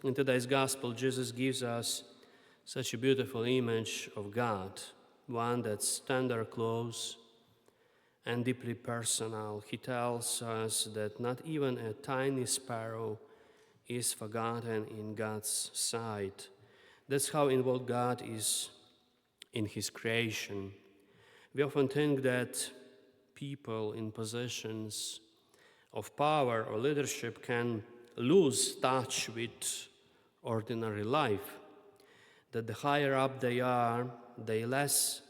in today's gospel, Jesus gives us such a beautiful image of God, one that's tender, close, and deeply personal. He tells us that not even a tiny sparrow is forgotten in God's sight. That's how involved God is in his creation. We often think that people in positions of power or leadership can lose touch with ordinary life, that the higher up they are, the less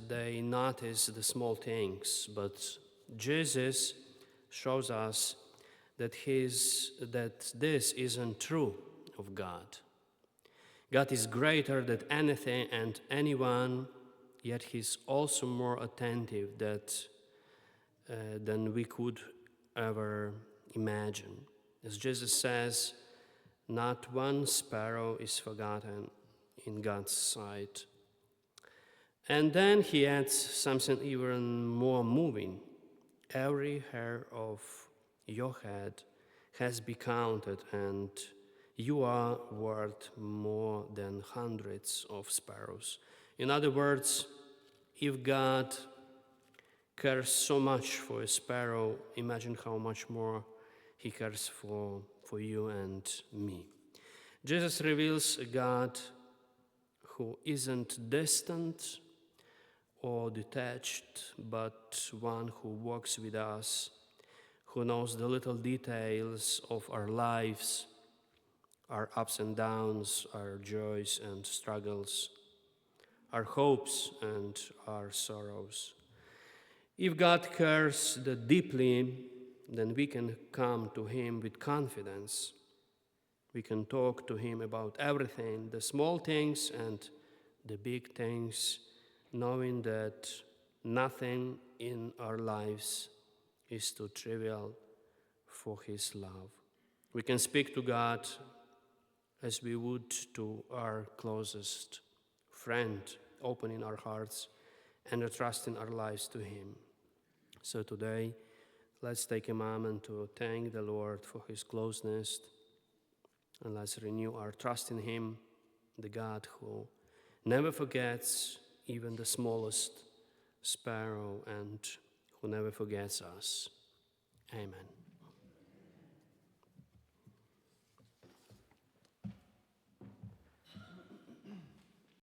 they notice the small things. But Jesus shows us that this isn't true of God. God is greater than anything and anyone, yet he's also more attentive than we could ever imagine. As Jesus says, not one sparrow is forgotten in God's sight. And then he adds something even more moving. Every hair of your head has been counted, and you are worth more than hundreds of sparrows. In other words, if God cares so much for a sparrow, imagine how much more he cares for you and me. Jesus reveals a God who isn't distant or detached, but one who walks with us, who knows the little details of our lives, our ups and downs, our joys and struggles, our hopes and our sorrows. If God cares that deeply, then we can come to him with confidence. We can talk to him about everything, the small things and the big things, knowing that nothing in our lives is too trivial for his love. We can speak to God as we would to our closest friend, opening our hearts and entrusting our lives to him. So today, let's take a moment to thank the Lord for his closeness, and let's renew our trust in him, the God who never forgets even the smallest sparrow and who never forgets us. Amen.